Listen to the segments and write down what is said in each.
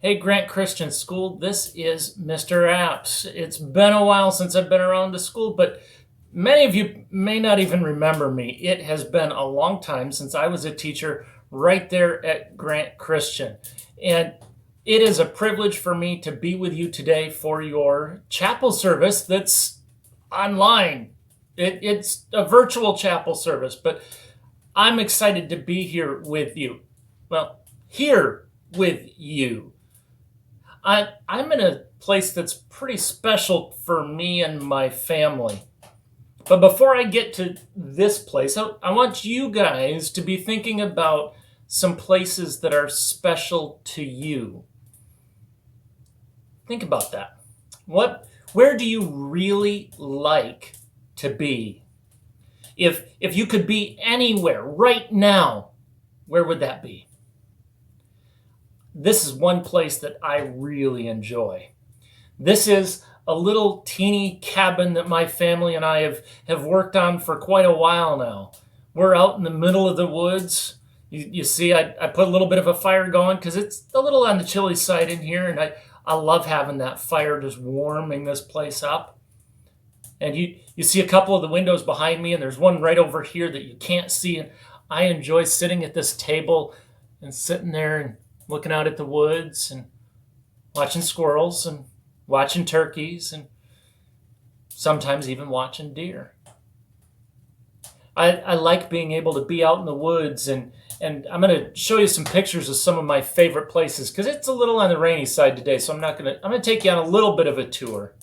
Hey, Grant Christian School, this is Mr. Apps. It's been a while since I've been around the school, but many of you may not even remember me. It has been a long time since I was a teacher right there at Grant Christian. And it is a privilege for me to be with you today for your chapel service that's online. It's a virtual chapel service, but I'm excited to be here with you. Well, here with you. I'm in a place that's pretty special for me and my family. But before I get to this place, I want you guys to be thinking about some places that are special to you. Think about that. Where do you really like to be? If you could be anywhere right now, where would that be? This is one place that I really enjoy. This is a little teeny cabin that my family and I have worked on for quite a while now. We're out in the middle of the woods. You see, I put a little bit of a fire going because it's a little on the chilly side in here, and I love having that fire just warming this place up. And you see a couple of the windows behind me, and there's one right over here that you can't see. And I enjoy sitting at this table and sitting there and looking out at the woods and watching squirrels and watching turkeys and sometimes even watching deer. I like being able to be out in the woods, and I'm going to show you some pictures of some of my favorite places because it's a little on the rainy side today, so I'm going to take you on a little bit of a tour.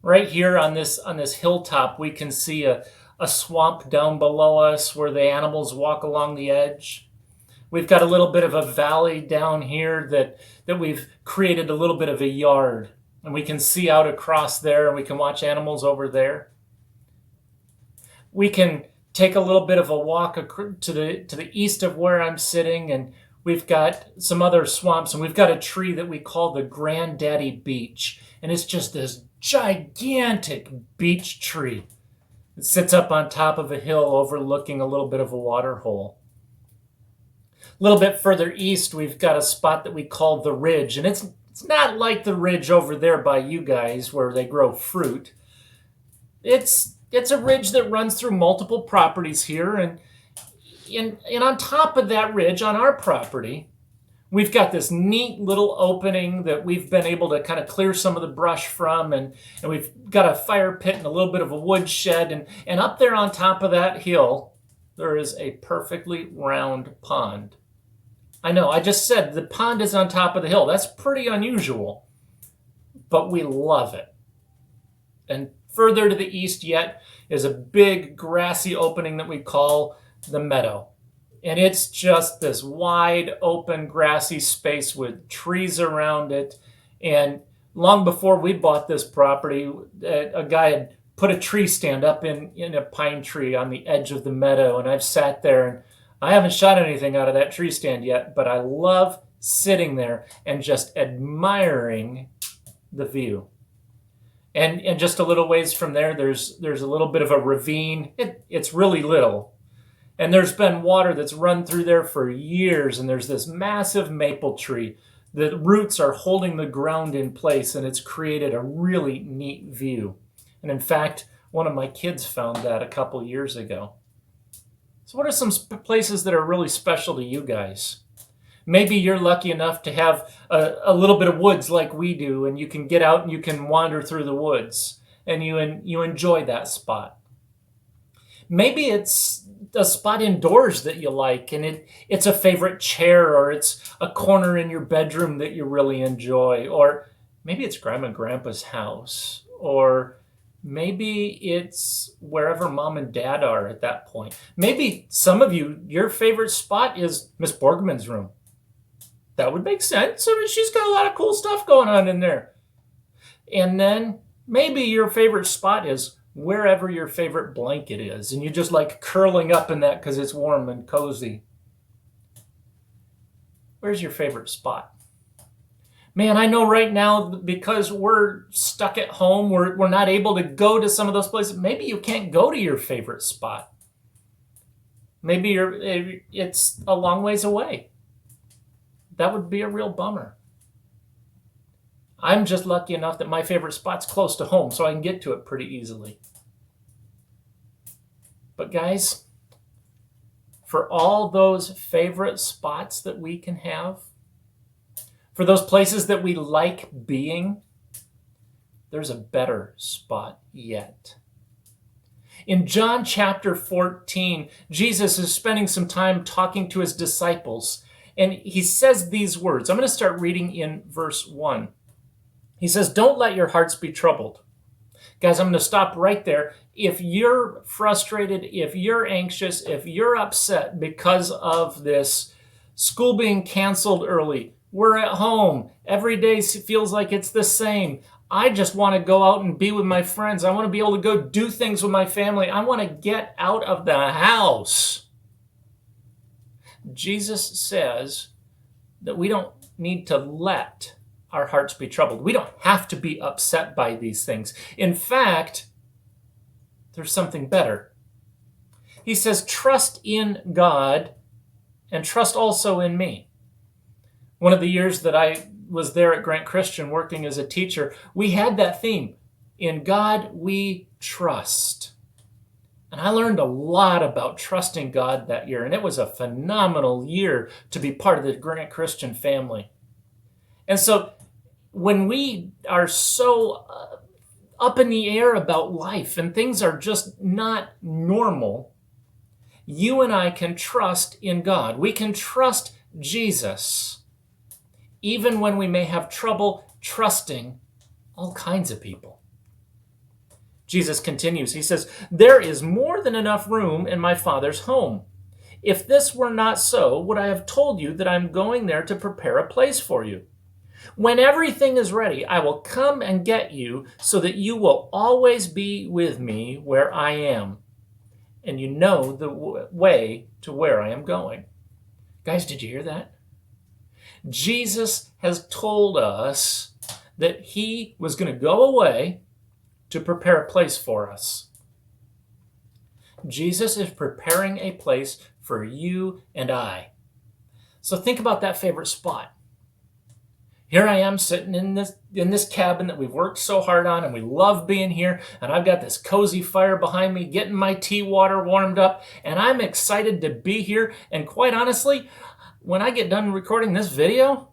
Right here on this hilltop, we can see a swamp down below us where the animals walk along the edge. We've got a little bit of a valley down here that we've created a little bit of a yard, and we can see out across there, and we can watch animals over there. We can take a little bit of a walk to the east of where I'm sitting, and we've got some other swamps, and we've got a tree that we call the Granddaddy Beech, and it's just this gigantic beech tree. It sits up on top of a hill overlooking a little bit of a water hole. A little bit further east, we've got a spot that we call the Ridge, and it's not like the ridge over there by you guys where they grow fruit. It's a ridge that runs through multiple properties here, and on top of that ridge on our property, we've got this neat little opening that we've been able to kind of clear some of the brush from, and we've got a fire pit and a little bit of a wood shed, and up there on top of that hill, there is a perfectly round pond. I know, I just said the pond is on top of the hill. That's pretty unusual, but we love it. And further to the east yet is a big grassy opening that we call the meadow. And it's just this wide open grassy space with trees around it. And long before we bought this property, a guy had put a tree stand up in a pine tree on the edge of the meadow. And I've sat there, and I haven't shot anything out of that tree stand yet, but I love sitting there and just admiring the view. And just a little ways from there, there's a little bit of a ravine. It's really little. And there's been water that's run through there for years, and there's this massive maple tree. The roots are holding the ground in place, and it's created a really neat view. And in fact, one of my kids found that a couple years ago. So what are some places that are really special to you guys? Maybe you're lucky enough to have a little bit of woods like we do, and you can get out and you can wander through the woods, and you enjoy that spot. Maybe it's a spot indoors that you like, and it's a favorite chair, or it's a corner in your bedroom that you really enjoy, or maybe it's Grandma and Grandpa's house, or maybe it's wherever Mom and Dad are at that point. Maybe some of you, your favorite spot is Miss Borgman's room. That would make sense. I mean, she's got a lot of cool stuff going on in there. And then maybe your favorite spot is wherever your favorite blanket is, and you just like curling up in that because it's warm and cozy. Where's your favorite spot? Man, I know right now, because we're stuck at home, we're not able to go to some of those places. Maybe you can't go to your favorite spot. Maybe it's a long ways away. That would be a real bummer. I'm just lucky enough that my favorite spot's close to home, so I can get to it pretty easily. But guys, for all those favorite spots that we can have, for those places that we like being, there's a better spot yet. In John chapter 14, Jesus is spending some time talking to his disciples, and he says these words. I'm going to start reading in verse 1. He says, "Don't let your hearts be troubled." Guys, I'm going to stop right there. If you're frustrated, if you're anxious, if you're upset because of this school being canceled early, we're at home, every day feels like it's the same, I just want to go out and be with my friends, I want to be able to go do things with my family, I want to get out of the house. Jesus says that we don't need to let our hearts be troubled. We don't have to be upset by these things. In fact, there's something better. He says, trust in God and trust also in me. One of the years that I was there at Grant Christian working as a teacher, we had that theme, in God we trust. And I learned a lot about trusting God that year, and it was a phenomenal year to be part of the Grant Christian family. And so when we are so up in the air about life and things are just not normal, you and I can trust in God. We can trust Jesus, even when we may have trouble trusting all kinds of people. Jesus continues. He says, "There is more than enough room in my Father's home. If this were not so, would I have told you that I'm going there to prepare a place for you? When everything is ready, I will come and get you so that you will always be with me where I am. And you know the way to where I am going." Guys, did you hear that? Jesus has told us that he was going to go away to prepare a place for us. Jesus is preparing a place for you and I. So think about that favorite spot. Here I am sitting in this cabin that we've worked so hard on, and we love being here, and I've got this cozy fire behind me, getting my tea water warmed up, and I'm excited to be here. And quite honestly, when I get done recording this video,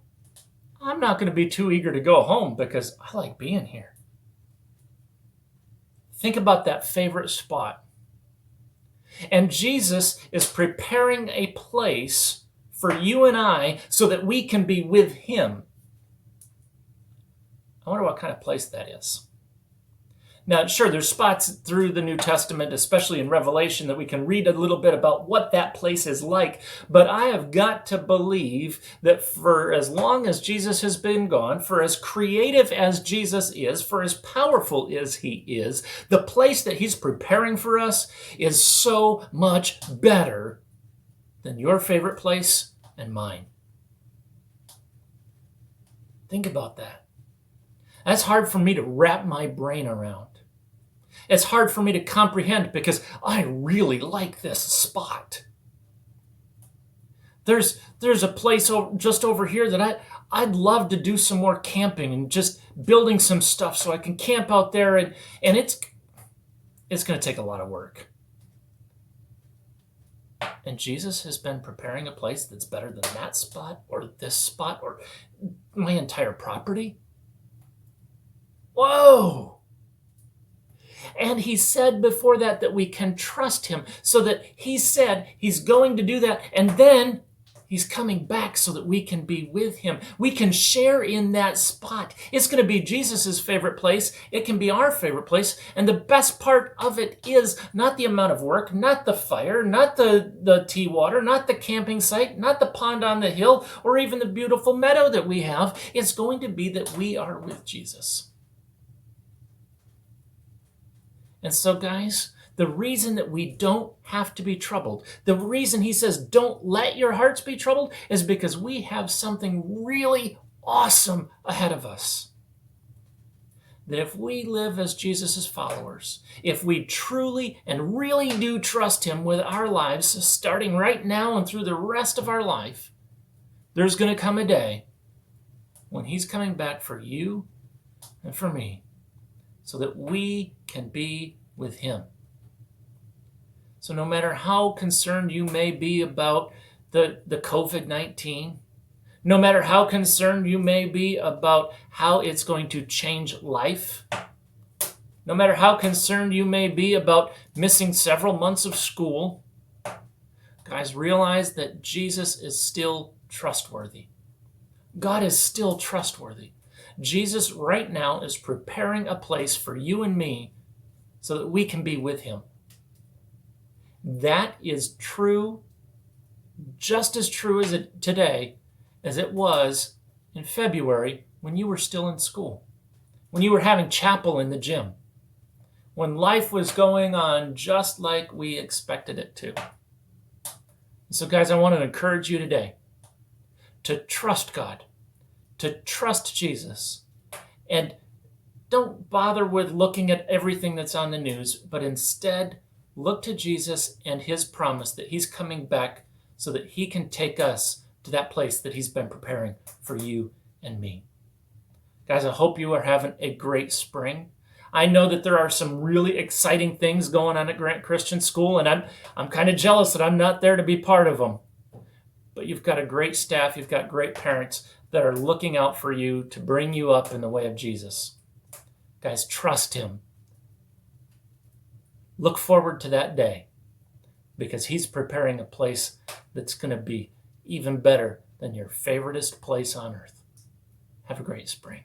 I'm not going to be too eager to go home because I like being here. Think about that favorite spot. And Jesus is preparing a place for you and I so that we can be with him. I wonder what kind of place that is. Now, sure, there's spots through the New Testament, especially in Revelation, that we can read a little bit about what that place is like. But I have got to believe that for as long as Jesus has been gone, for as creative as Jesus is, for as powerful as he is, the place that he's preparing for us is so much better than your favorite place and mine. Think about that. That's hard for me to wrap my brain around. It's hard for me to comprehend because I really like this spot. There's a place just over here that I'd love to do some more camping and just building some stuff so I can camp out there, and it's going to take a lot of work. And Jesus has been preparing a place that's better than that spot or this spot or my entire property. Whoa! And he said before that we can trust him, so that he said he's going to do that, and then he's coming back so that we can be with him. We can share in that spot. It's going to be Jesus' favorite place. It can be our favorite place. And the best part of it is not the amount of work, not the fire, not the tea water, not the camping site, not the pond on the hill, or even the beautiful meadow that we have. It's going to be that we are with Jesus. And so, guys, the reason that we don't have to be troubled, the reason he says don't let your hearts be troubled, is because we have something really awesome ahead of us. That if we live as Jesus' followers, if we truly and really do trust him with our lives, starting right now and through the rest of our life, there's going to come a day when he's coming back for you and for me, so that we can be with him. So no matter how concerned you may be about the COVID-19, no matter how concerned you may be about how it's going to change life, no matter how concerned you may be about missing several months of school, guys, realize that Jesus is still trustworthy. God is still trustworthy. Jesus right now is preparing a place for you and me so that we can be with him. That is true, just as true as it today as it was in February when you were still in school, when you were having chapel in the gym, when life was going on just like we expected it to. So guys, I want to encourage you today to trust God, to trust Jesus, and don't bother with looking at everything that's on the news, but instead look to Jesus and his promise that he's coming back so that he can take us to that place that he's been preparing for you and me. Guys, I hope you are having a great spring. I know that there are some really exciting things going on at Grant Christian School, and I'm kind of jealous that I'm not there to be part of them. But you've got a great staff, you've got great parents that are looking out for you to bring you up in the way of Jesus. Guys, trust him. Look forward to that day because he's preparing a place that's going to be even better than your favoritist place on earth. Have a great spring.